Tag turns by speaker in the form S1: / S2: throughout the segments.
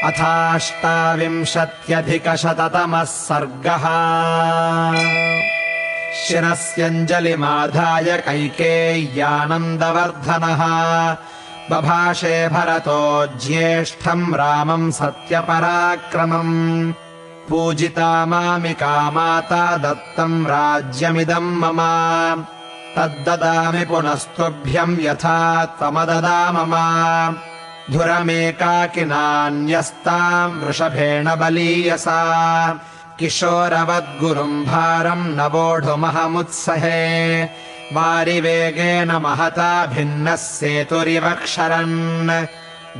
S1: अथाष्टाविंशत्यधिकशततमः सर्गः। शिरस्यञ्जलिमाधाय कैकेय्यानन्दवर्धनः बभाषे भरतो ज्येष्ठम् रामम् सत्यपराक्रमम्। पूजिता मामिका माता दत्तम् राज्यमिदम् मम, तद्ददामि पुनस्तुभ्यम् यथा त्वमददा मम। धुरमेकाकिनान्यस्ताम् वृषभेण बलीयसा, किशोरवद्गुरुम् भारम् न वोढुमहमुत्सहे। वारिवेगेन महता भिन्नः सेतुरिव क्षरन्,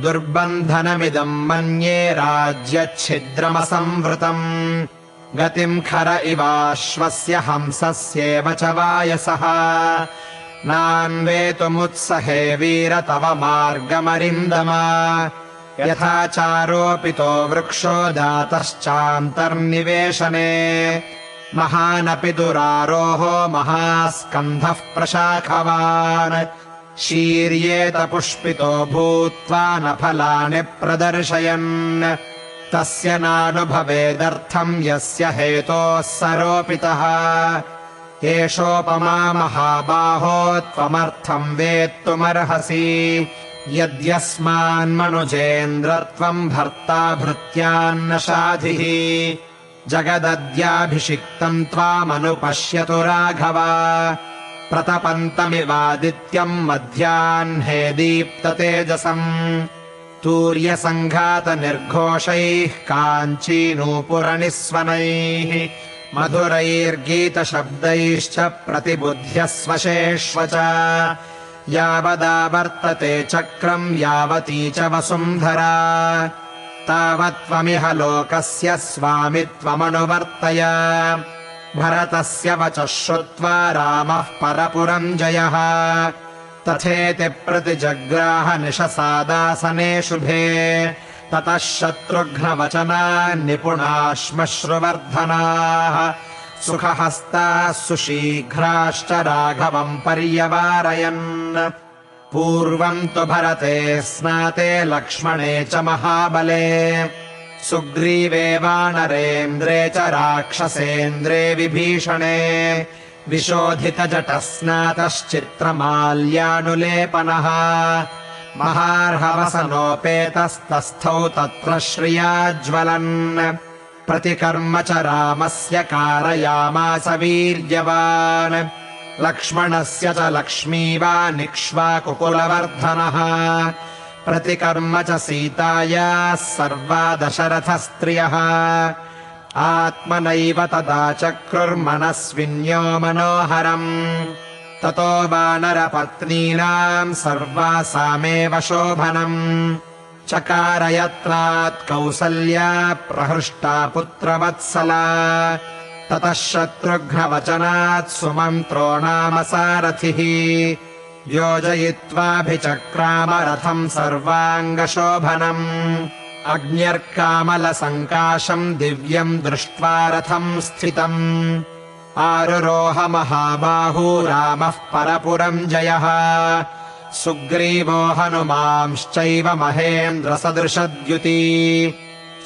S1: दुर्बन्धनमिदम् मन्ये राज्यच्छिद्रमसंवृतम्। गतिम् खर इवाश्वस्य हंसस्येव च वायसः, नान्वेतुमुत्सहे वीर तव मार्गमरिन्दम। यथा चारोपितो वृक्षो दातश्चान्तर्निवेशने, महानपि दुरारोहो महास्कन्धः प्रशाखवान्। शीर्येत पुष्पितो भूत्वा न फलानि प्रदर्शयन्, तस्य नानुभवेदर्थम् यस्य हेतोः सरोपितः। एषोपमा महाबाहो त्वमर्थम् वेत्तुमर्हसि, यद्यस्मान्मनुजेन्द्रत्वम् भर्ता भृत्यान्न शाधिः। जगदद्याभिषिक्तम् त्वामनुपश्यतु राघव, प्रतपन्तमिवादित्यम् मध्याह्ने दीप्ततेजसम्। तूर्यसङ्घातनिर्घोषैः काञ्चीनूपुरनिस्वनैः, मधुरैर्गीतशब्दैश्च प्रतिबुध्यस्वशेष्व च। यावदावर्तते चक्रम् यावती च वसुन्धरा, तावत्त्वमिह लोकस्य स्वामित्वमनुवर्तय। भरतस्य वचः श्रुत्वा रामः परपुरञ्जयः, तथेति प्रतिजग्राह निशसादासने शुभे। ततः शत्रुघ्नवचनान्निपुणाश्मश्रुवर्धनाः, सुखहस्ताः सुशीघ्राश्च राघवम् पर्यवारयन्। पूर्वम् तु भरते स्नाते लक्ष्मणे च महाबले, सुग्रीवे वानरेन्द्रे च राक्षसेन्द्रे विभीषणे। विशोधितजटः स्नातश्चित्रमाल्यानुलेपनः, महार्हवसनोपेतस्तस्थौ तत्र श्रियाज्वलन्। प्रतिकर्म च रामस्य कारयामास वीर्यवान्, लक्ष्मणस्य च लक्ष्मीवानिक्ष्वाकुकुलवर्धनः। प्रतिकर्म च सीतायाः सर्वा दशरथस्त्रियः, आत्मनैव तदा चक्रुर्मनस्विन्यो मनोहरम्। ततो वानरपत्नीनाम् सर्वासामेव शोभनम्, चकार यत्रात् कौसल्या प्रहृष्टा पुत्रवत्सला। ततः शत्रुघ्नवचनात् सुमन्त्रो नाम सारथिः, योजयित्वाभिचक्राम रथम् सर्वाङ्गशोभनम्। अग्न्यर्कामलसङ्काशम् दिव्यम् दृष्ट्वा रथम् स्थितम्, आरुरोह महाबाहू रामः परपुरञ्जयः। सुग्रीवो हनुमांश्चैव महेन्द्रसदृशद्युती,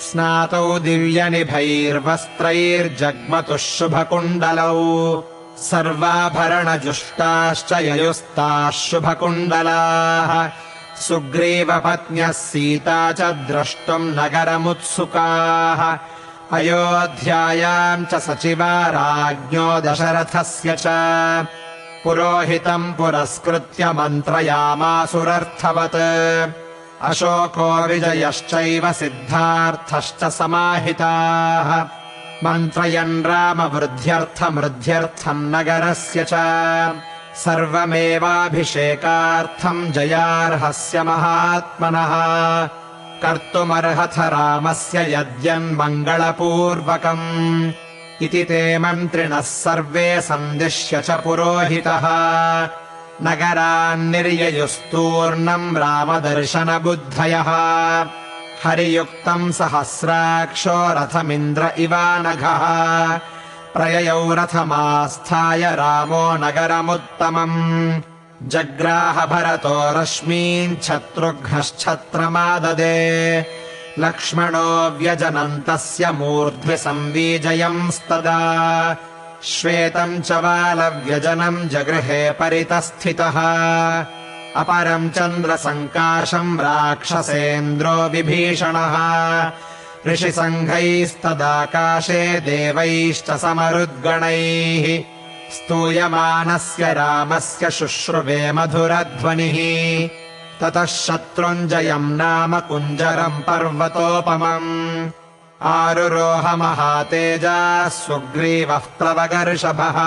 S1: स्नातौ दिव्यनिभैर्वस्त्रैर्जग्मतुः शुभकुण्डलौ। सर्वाभरणजुष्टाश्च ययुस्ताः शुभकुण्डलाः, सुग्रीवपत्न्यः सीता च द्रष्टुम् नगरमुत्सुकाः। अयोध्यायाम् च सचिवा राज्ञो दशरथस्य च, पुरोहितम् पुरस्कृत्य मन्त्रयामासुरर्थवत्। अशोको विजयश्चैव सिद्धार्थश्च समाहिताः, मन्त्रयन् रामवृद्ध्यर्थमृद्ध्यर्थम् नगरस्य च। सर्वमेवाभिषेकार्थम् जयार्हस्य महात्मनः, कर्तुमर्हथ रामस्य यद्यन्मङ्गलपूर्वकम्। इति ते मन्त्रिणः सर्वे सन्दिश्य च पुरोहितः, नगरान्निर्ययुस्तूर्णम् रामदर्शनबुद्धयः। हरियुक्तम् सहस्राक्षो रथमिन्द्र इवानघः, प्रययौ रथमास्थाय रामो नगरमुत्तमम्। जग्राह भरतो रश्मीन् शत्रुघ्नश्छत्रमाददे, लक्ष्मणो व्यजनन्तस्य मूर्ध्नि संवीजयंस्तदा श्वेतम् च बालव्यजनम् जगृहे परितस्थितः अपरम् चन्द्रसङ्काशम् राक्षसेन्द्रो विभीषणः ऋषिसङ्घैस्तदाकाशे देवैश्च समरुद्गणैः स्तूयमानस्य रामस्य शुश्रुवे मधुरध्वनिः ततः शत्रुञ्जयम् नाम कुञ्जरम् पर्वतोपमम् आरुरोह महातेजाः सुग्रीवः प्लवगर्षभः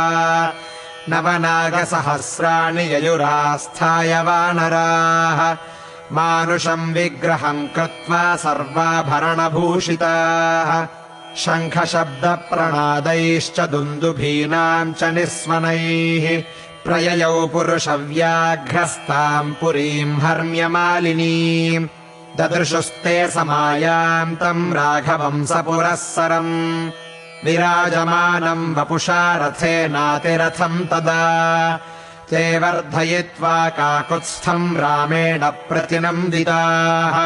S1: नवनागसहस्राणि ययुरास्थाय वानराः मानुषम् विग्रहम् कृत्वा सर्वाभरणभूषिताः शङ्खशब्दप्रणादैश्च दुन्दुभीनाम् च निस्वनैः प्रययौ पुरुषव्याघ्रस्ताम् पुरीम् हर्म्यमालिनीम् ददृशुस्ते समायान्तम् राघवम् सपुरःसरम् विराजमानम् वपुषा रथेनातिरथम् तदा ते वर्धयित्वा काकुत्स्थम् रामेण प्रतिनन्दिताः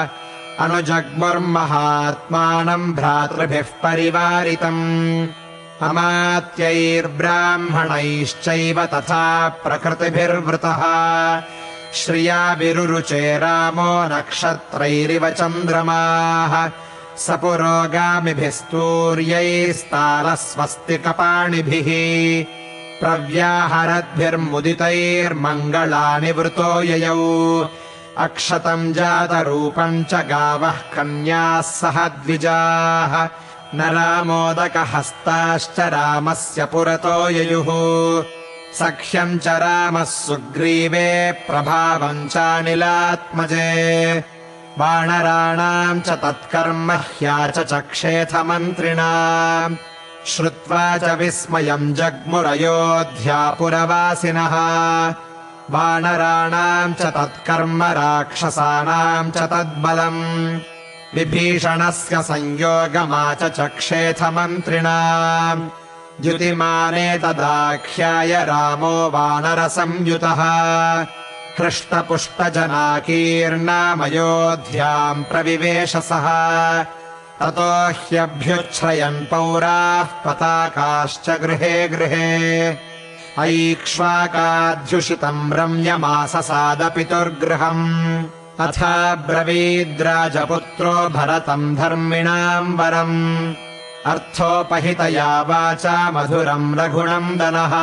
S1: अनुजग्मुर्महात्मानम् भ्रातृभिः परिवारितम् अमात्यैर्ब्राह्मणैश्चैव तथा प्रकृतिभिर्वृतः श्रिया विरुरुचे रामो नक्षत्रैरिव चन्द्रमाः सपुरोगामिभिस्तूर्यैस्तालस्वस्तिकपाणिभिः प्रव्याहरद्भिर्मुदितैर्मङ्गलानि वृतो ययौ अक्षतम् जातरूपम् च गावः कन्याः सह द्विजाः नरामोदकहस्ताश्च रामस्य पुरतो ययुः सख्यम् च रामः सुग्रीवे प्रभावम् चानिलात्मजे वानराणाम् च तत्कर्म ह्याचचक्षेथ मन्त्रिणाम् श्रुत्वा च विस्मयम् जग्मुरयोध्यापुरवासिनः वानराणाम् च तत्कर्म राक्षसानाम् च तद्बलम् विभीषणस्य संयोगमाचचक्षेथ मन्त्रिणाम् द्युतिमानेतदाख्याय रामो वानरसंयुतः हृष्टपुष्टजनाकीर्णामयोध्याम् प्रविवेशसः ततो ह्यभ्युच्छ्रयन् पौराः पताकाश्च गृहे गृहे ऐक्ष्वाकाध्युषितम् रम्यमाससादपितुर्गृहम् अथा ब्रवीद्राजपुत्रो भरतम् धर्मिणाम् वरम् अर्थोपहितया वाचा मधुरम् रघुनन्दनः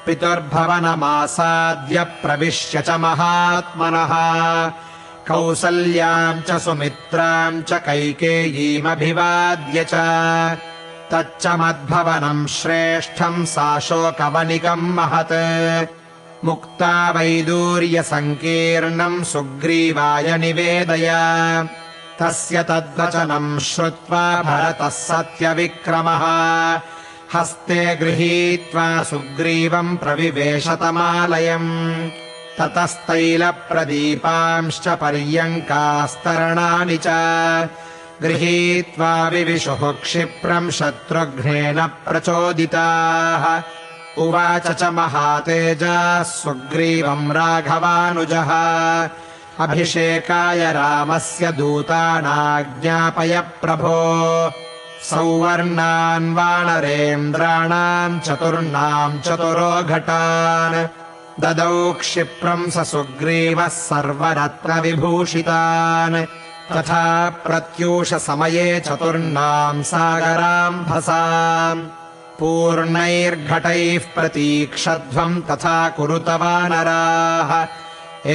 S1: पितुर्भवनमासाद्य प्रविश्य च महात्मनः कौसल्याम् च सुमित्राम् च कैकेयीमभिवाद्य च तच्च मद्भवनम् श्रेष्ठम् साशोकवनिकम् महत् मुक्ता वैदूर्यसङ्कीर्णम् सुग्रीवाय निवेदय तस्य तद्वचनम् श्रुत्वा भरतः सत्यविक्रमः हस्ते गृहीत्वा सुग्रीवम् प्रविवेशतमालयम् ततस्तैलप्रदीपांश्च पर्यङ्कास्तरणानि च गृहीत्वा विविशुः क्षिप्रम् शत्रुघ्नेन प्रचोदिताः उवाच च महातेजाः सुग्रीवम् राघवानुजः अभिषेकाय रामस्य दूतानाज्ञापय प्रभो सौवर्णान् वानरेन्द्राणाम् चतुर्णाम् चतुरो घटान् ददौ क्षिप्रम् स सुग्रीवः सर्वरत्नविभूषितान् तथा प्रत्यूषसमये चतुर्णाम् सागराम्भसाम् पूर्णैर्घटैः प्रतीक्षध्वम् तथा कुरुत वानराः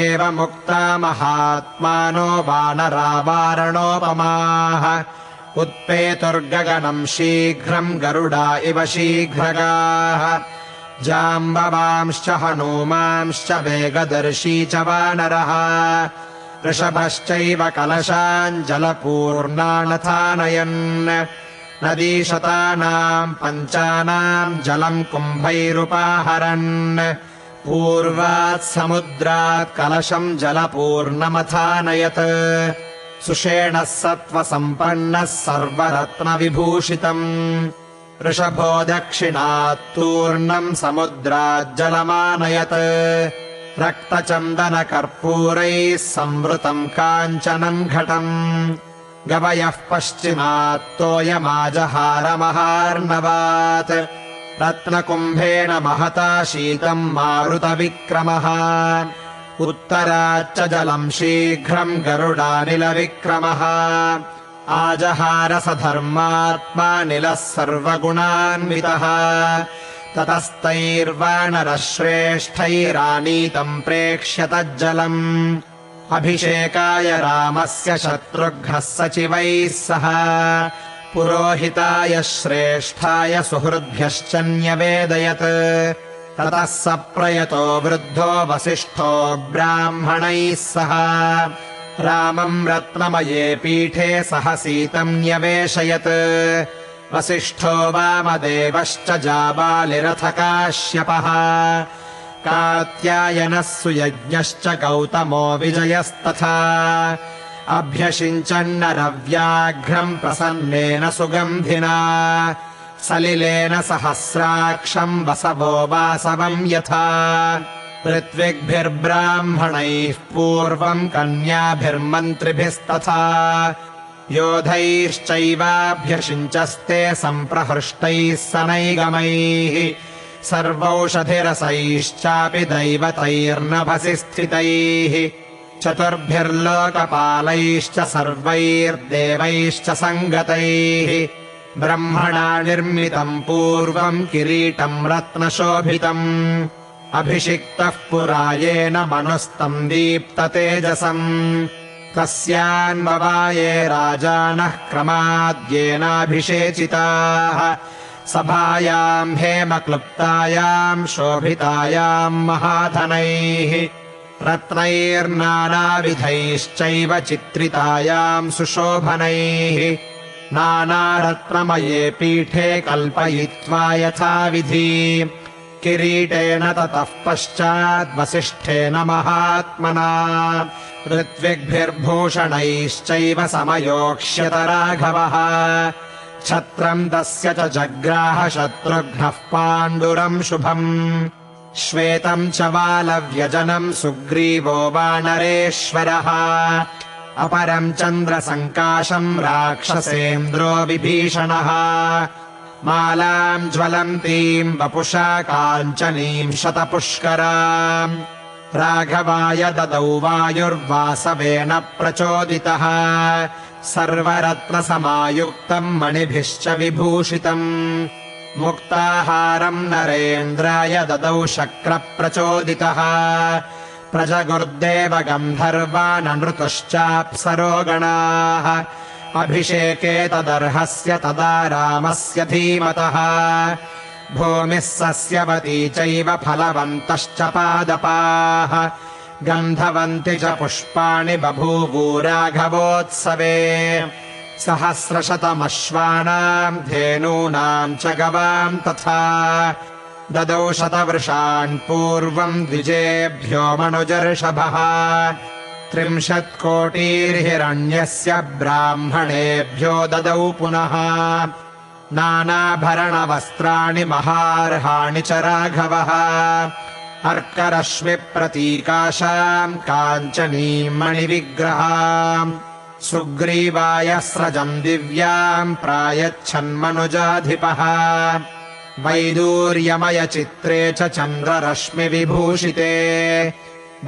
S1: एवमुक्ता महात्मानो वानरा वारणोपमाः उत्पेतुर्गगनम् शीघ्रम् गरुडा इव शीघ्रगाः जाम्बवांश्च हनूमांश्च वेगदर्शी च वानरः वृषभश्चैव कलशाञ्जलपूर्णानथानयन् नदीशतानाम् पञ्चानाम् जलम् कुम्भैरुपाहरन् पूर्वात् समुद्रात् कलशम् जलपूर्णमथानयत् सुषेणः सत्त्वसम्पन्नः सर्वरत्नविभूषितम् वृषभो दक्षिणात् तूर्णम् समुद्राज्जलमानयत् रक्तचन्दनकर्पूरैः संवृतम् काञ्चनम् घटम् गवयः पश्चिमात्तोयमाजहारमहार्णवात् रत्नकुम्भेन महता शीतम् मारुतविक्रमः उत्तराच्च जलम् शीघ्रम् गरुडानिलविक्रमः आजहार स धर्मात्मा निलः सर्वगुणान्वितः ततस्तैर्वानरश्रेष्ठैरानीतम् प्रेक्ष्य तज्जलम् अभिषेकाय रामस्य शत्रुघ्नः सचिवैः सह पुरोहिताय श्रेष्ठाय सुहृद्भ्यश्च न्यवेदयत् ततः स प्रयतो वृद्धो वसिष्ठो ब्राह्मणैः सह रामम् रत्नमये पीठे सह सीतम् न्यवेशयत् वसिष्ठो वामदेवश्च जाबालिरथ काश्यपः कात्यायनः सुयज्ञश्च गौतमो विजयस्तथा अभ्यषिञ्चन्नरव्याघ्रम् प्रसन्नेन सुगन्धिना सलिलेन सहस्राक्षम् वसवो वासवम् यथा ऋत्विग्भिर्ब्राह्मणैः पूर्वम् कन्याभिर्मन्त्रिभिस्तथा योधैश्चैवाभ्यषिञ्चस्ते सम्प्रहृष्टैः सनैगमैः सर्वौषधिरसैश्चापि दैवतैर्नभसि स्थितैः चतुर्भिर्लोकपालैश्च सर्वैर्देवैश्च सङ्गतैः ब्रह्मणा निर्मितम् पूर्वम् किरीटम् रत्नशोभितम् अभिषिक्तः पुरायेन मनुस्तम् दीप्ततेजसम् तस्यान्ववाये राजानः क्रमाद्येनाभिषेचिताः सभायाम् हेमक्लुप्तायाम् शोभितायाम् महाधनैः रत्नैर्नानाविधैश्चैव चित्रितायाम् सुशोभनैः नानारत्नमये पीठे कल्पयित्वा यथाविधि किरीटेन ततः पश्चाद्वसिष्ठेन महात्मना ऋत्विग्भिर्भूषणैश्चैव समयोक्ष्यत राघवः छत्रम् तस्य च जग्राह शत्रुघ्नः पाण्डुरम् शुभम् श्वेतम् च वालव्यजनम् सुग्रीवो वानरेश्वरः अपरम् चन्द्रसङ्काशम् राक्षसेन्द्रो विभीषणः मालाम् ज्वलन्तीम् वपुषा काञ्चनीम् शतपुष्कराम् राघवाय ददौ वायुर्वासवेन प्रचोदितः सर्वरत्नसमायुक्तम् मणिभिश्च विभूषितम् मुक्ताहारम् नरेन्द्राय ददौ शक्रप्रचोदितः प्रजगुर्देव गन्धर्वाननृतुश्चाप्सरो गणाः अभिषेके तदर्हस्य तदा रामस्य धीमतः भूमिः सस्यवती चैव फलवन्तश्च पादपाः गन्धवन्ति च पुष्पाणि बभूवुराघवोत्सवे सहस्रशतमश्वानाम् धेनूनाम् च गवाम् तथा ददौ शतवृषान् पूर्वम् द्विजेभ्यो मनुजर्षभः 30 कोटिर्हिरण्यस्य ब्राह्मणेभ्यो ददौ पुनः नानाभरणवस्त्राणि महार्हाणि च राघवः अर्करश्मिप्रतीकाशाम् काञ्चनीम् मणिविग्रहाम् सुग्रीवाय स्रजम् दिव्याम् प्रायच्छन्मनुजाधिपः वैदूर्यमयचित्रे च चन्द्ररश्मिविभूषिते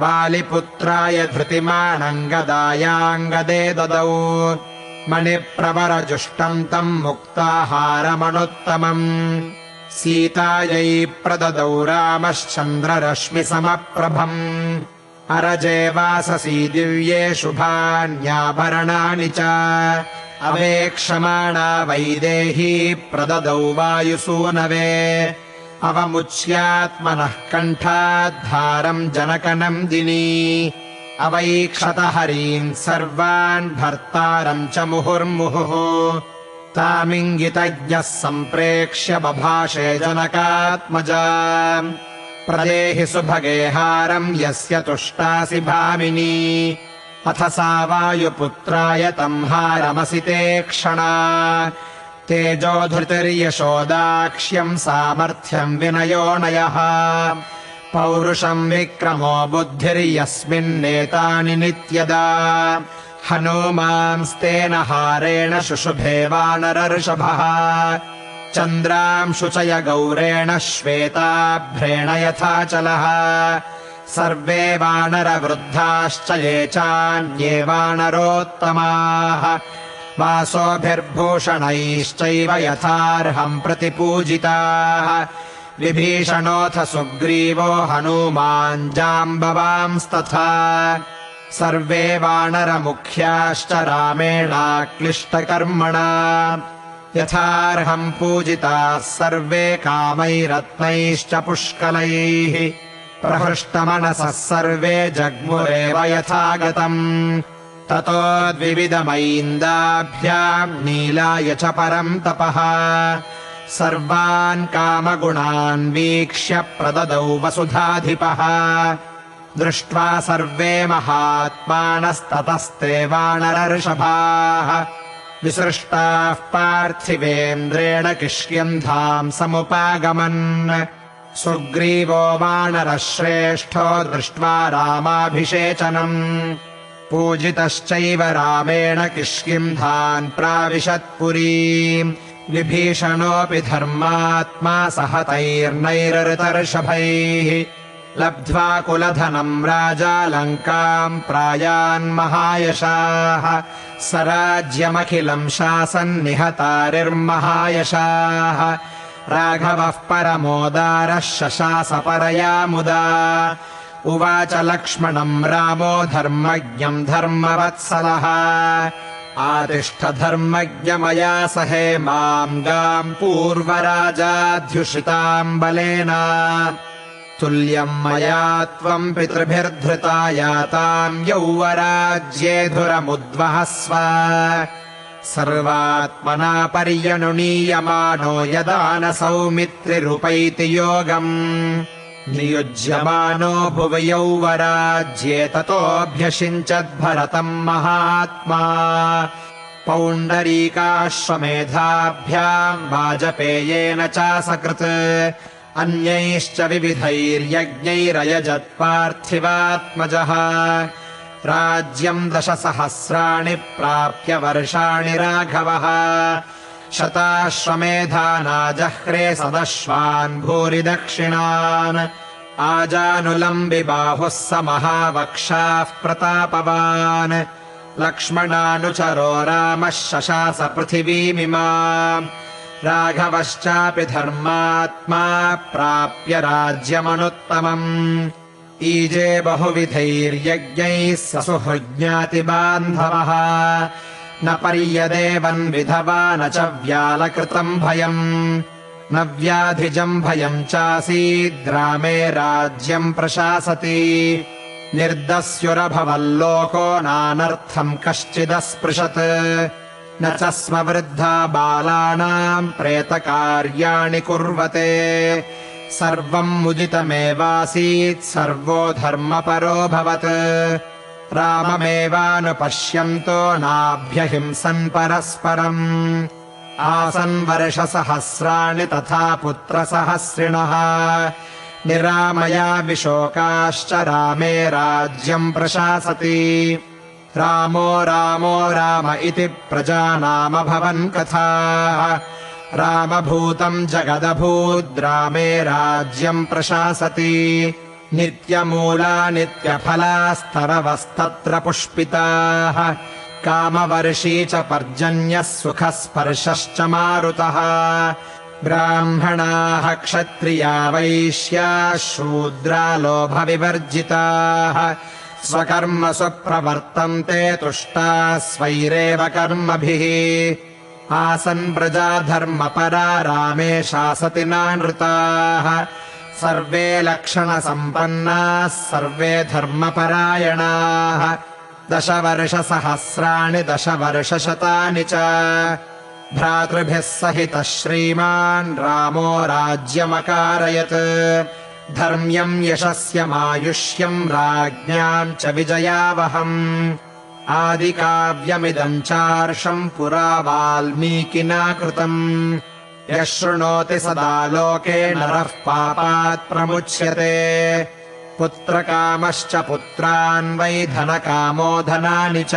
S1: बालिपुत्राय धृतिमानङ्गदायाङ्गदे ददौ मणिप्रवरजुष्टम् तम् मुक्ताहारमनुत्तमम् सीतायै प्रददौ रामश्चन्द्ररश्मिसमप्रभम् अरजे वाससी दिव्ये शुभान्याभरणानि च अवेक्षमाणा वैदेही प्रददौ वायुसूनवे अवमुच्यात्मनः कण्ठाद्धारम् जनकनन्दिनी अवैक्षत हरीन् सर्वान् भर्तारम् च मुहुर्मुहुः तामिङ्गितज्ञः सम्प्रेक्ष्य बभाषे जनकात्मजा प्रदेहि सुभगे हारम् यस्य तुष्टासि भामिनी अथ सा वायुपुत्राय तम् हारमसि ते क्षणा तेजोधृतिर्यशोदाक्ष्यम् सामर्थ्यम् विनयोनयः पौरुषम् विक्रमो बुद्धिर्यस्मिन्नेतानि नित्यदा हनूमांस्तेन हारेण शुशुभे वानरर्षभः चन्द्रांशुचय गौरेण श्वेताभ्रेण यथाचलः सर्वे वानरवृद्धाश्च ये चान्ये वानरोत्तमाः वासोभिर्भूषणैश्चैव यथार्हम् प्रतिपूजिताः विभीषणोऽथ सुग्रीवो हनूमान् जाम्बवांस्तथा सर्वे वानरमुख्याश्च रामेणाक्लिष्टकर्मणा यथार्हम् पूजिताः सर्वे कामैरत्नैश्च पुष्कलैः प्रहृष्टमनसः सर्वे जग्मुरेव यथागतम् ततो द्विविधमैन्दाभ्याम् नीलाय च परम् तपः सर्वान् कामगुणान् वीक्ष्य प्रददौ वसुधाधिपः दृष्ट्वा सर्वे महात्मानस्ततस्ते वानरर्षभाः विसृष्टाः पार्थिवेन्द्रेण किष्किन्धाम् समुपागमन् सुग्रीवो वानरः श्रेष्ठो दृष्ट्वा रामाभिषेचनम् पूजितश्चैव रामेण किष्किन्धान् प्राविशत्पुरीम् विभीषणोऽपि धर्मात्मा सहतैर्नैरृतर्षभैः लब्ध्वा कुलधनम् राजा लङ्काम् प्रायान्महायशाः स राज्यमखिलम् शासन्निहतारिर्महायशाः राघवः परमोदारः शशास परया मुदा उवाच लक्ष्मणम् रामो धर्मज्ञम् धर्मवत्सलः आतिष्ठ धर्मज्ञ मया सहे माम् गाम् पूर्वराजाध्युषिताम् बलेन तुल्यम् मया त्वम् पितृभिर्धृता याताम् यौवराज्येधुरमुद्वहस्व सर्वात्मना पर्यनुनीयमानो यदा न सौमित्रिरुपैति योगम् नियुज्यमानो भुवि यौवराज्ये ततोऽभ्यषिञ्चद्भरतम् महात्मा पौण्डरीकाश्वमेधाभ्याम् वाजपेयेन चासकृत् अन्यैश्च विविधैर्यज्ञैरयजत्पार्थिवात्मजः राज्यम् 10,000 प्राप्य वर्षाणि राघवः शताश्वमेधानाजह्रे सदश्वान् भूरि दक्षिणान् आजानुलम्बि बाहुः स महावक्षाः प्रतापवान् लक्ष्मणानुचरो रामः शशास पृथिवीमिमाम् राघवश्चापि धर्मात्मा प्राप्य राज्यमनुत्तमम् ईजे बहुविधैर्यज्ञैः ससुहृज्ञातिबान्धवः न पर्यदेवन् विधवा न च व्यालकृतम् भयम् न व्याधिजम् भयम् चासीद्रामे राज्यम् प्रशासति निर्दस्युरभवल्लोको नानर्थम् कश्चिदस्पृशत् न च स्म वृद्धा बालानाम् प्रेतकार्याणि कुर्वते सर्वम् मुदितमेवासीत् सर्वो धर्मपरोऽभवत् राममेवानुपश्यन्तो नाभ्यहिंसन् परस्परम् आसन् वर्षसहस्राणि तथा पुत्रसहस्रिणः निरामया विशोकाश्च रामे राज्यम् प्रशासति रामो रामो राम इति प्रजानामभवन् कथाः रामभूतम् जगदभूद्रामे राज्यम् प्रशासति नित्यमूला नित्यफलास्तरवस्तत्र पुष्पिताः कामवर्षी च पर्जन्यः सुखस्पर्शश्च मारुतः ब्राह्मणाः क्षत्रिया वैश्याः शूद्रा लोभविवर्जिताः स्वकर्मसु प्रवर्तन्ते तुष्टाः स्वैरेव कर्मभिः आसन् प्रजा धर्मपरा रामे शासति नानृताः सर्वे लक्षणसम्पन्नाः सर्वे धर्मपरायणाः 10 वर्षसहस्राणि 10 वर्षशतानि च भ्रातृभिः सहितः श्रीमान् रामो राज्यमकारयत् धर्म्यम् यशस्यमायुष्यम् राज्ञाम् च विजयावहम् आदिकाव्यमिदम् चार्षम् पुरा वाल्मीकिना कृतम् यः शृणोति सदा लोके नरः पापात् प्रमुच्यते पुत्रकामश्च पुत्रान् वै धनकामो धनानि च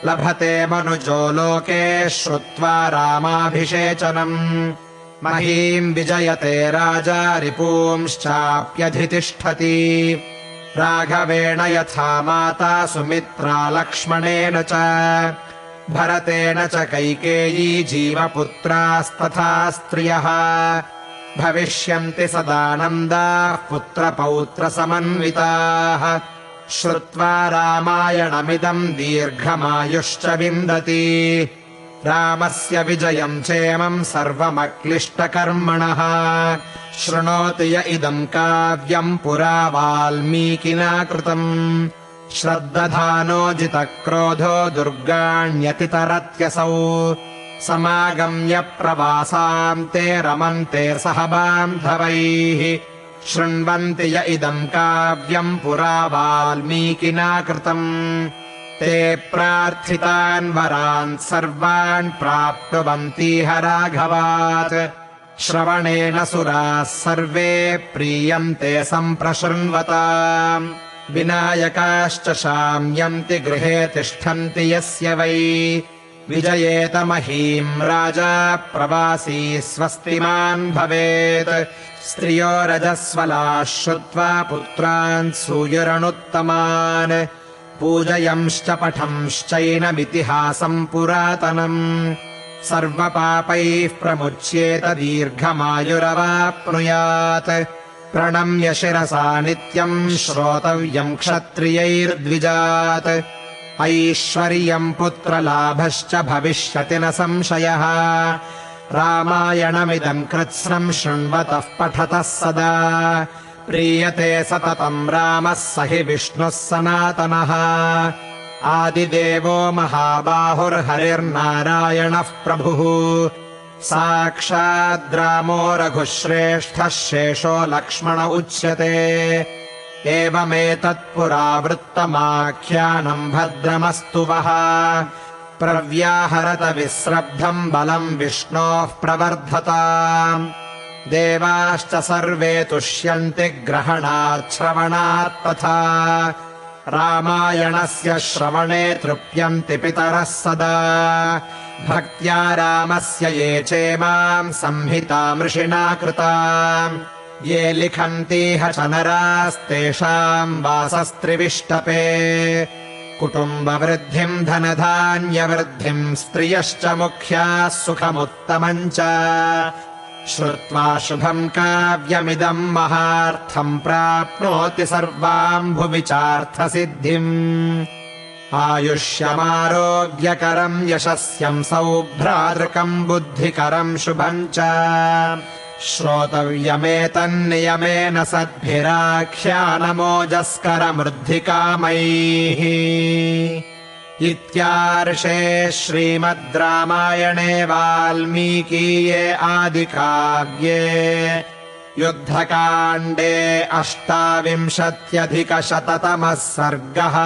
S1: लभते मनुजो लोके श्रुत्वा रामाभिषेचनम् महीम् विजयते राजा रिपूंश्चाप्यधितिष्ठति राघवेण यथा माता सुमित्रा लक्ष्मणेन च भरतेन च कैकेयी जीवपुत्रास्तथा स्त्रियः भविष्यन्ति सदानन्दाः पुत्रपौत्रसमन्विताः श्रुत्वा रामायणमिदम् दीर्घमायुश्च विन्दति रामस्य विजयम् चेमम् सर्वमक्लिष्टकर्मणः शृणोति य इदम् काव्यम् पुरा वाल्मीकिना कृतम् श्रद्दधानो जितक्रोधो दुर्गाण्यतितरत्यसौ समागम्य प्रवासान्ते रमन्ते सह बान्धवैः शृण्वन्ति य इदम् काव्यम् पुरा वाल्मीकिना कृतम् ते प्रार्थितान् वरान् सर्वान् प्राप्नुवन्तीह राघवात् श्रवणेन सुराः सर्वे प्रीयन्ते सम्प्रशृण्वताम् विनायकाश्च शाम्यन्ति गृहे तिष्ठन्ति यस्य वै विजयेत महीम् राजा प्रवासी स्वस्तिमान् भवेत् स्त्रियो रजस्वलाः श्रुत्वा पुत्रान् सूयुरनुत्तमान् पूजयंश्च पठंश्चैनमितिहासम् पुरातनम् सर्वपापैः प्रमुच्येत दीर्घमायुरवाप्नुयात् प्रणम्य शिरसा नित्यम् श्रोतव्यम् क्षत्रियैर्द्विजात् ऐश्वर्यम् पुत्रलाभश्च भविष्यति न संशयः रामायणमिदम् कृत्स्नम् शृण्वतः पठतः सदा प्रीयते सततम् रामः स हि विष्णुः सनातनः आदिदेवो महाबाहुर्हरिर्नारायणः प्रभुः साक्षाद्रामो रघुश्रेष्ठः शेषो लक्ष्मण उच्यते एवमेतत्पुरावृत्तमाख्यानम् भद्रमस्तु वः प्रव्याहरत विस्रब्धम् बलम् विष्णोः प्रवर्धताम् देवाश्च सर्वे तुष्यन्ति ग्रहणात् श्रवणात् तथा रामायणस्य श्रवणे तृप्यन्ति पितरः सदा भक्त्या रामस्य ये चेमाम् संहितामृषिणा कृताम् ये लिखन्तीह च नरास्तेषाम् वासस्त्रिविष्टपे कुटुम्बवृद्धिम् धनधान्यवृद्धिम् स्त्रियश्च मुख्याः सुखमुत्तमम् च श्रुत्वा शुभम् काव्यमिदम् महार्थम् प्राप्नोति सर्वाम् भुवि चार्थसिद्धिम् आयुष्यमारोग्यकरम् यशस्यम् सौभ्रातृकम् बुद्धिकरम् शुभम् च श्रोतव्यमेतन्नियमेन सद्भिराख्यानमोजस्करमृद्धिकामैः इत्यार्षे श्रीमद् रामायणे वाल्मीकीये आदिकाव्ये युद्धकाण्डे 28अधिकशततमः सर्गः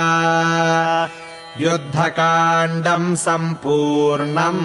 S1: युद्धकाण्डम् सम्पूर्णम्।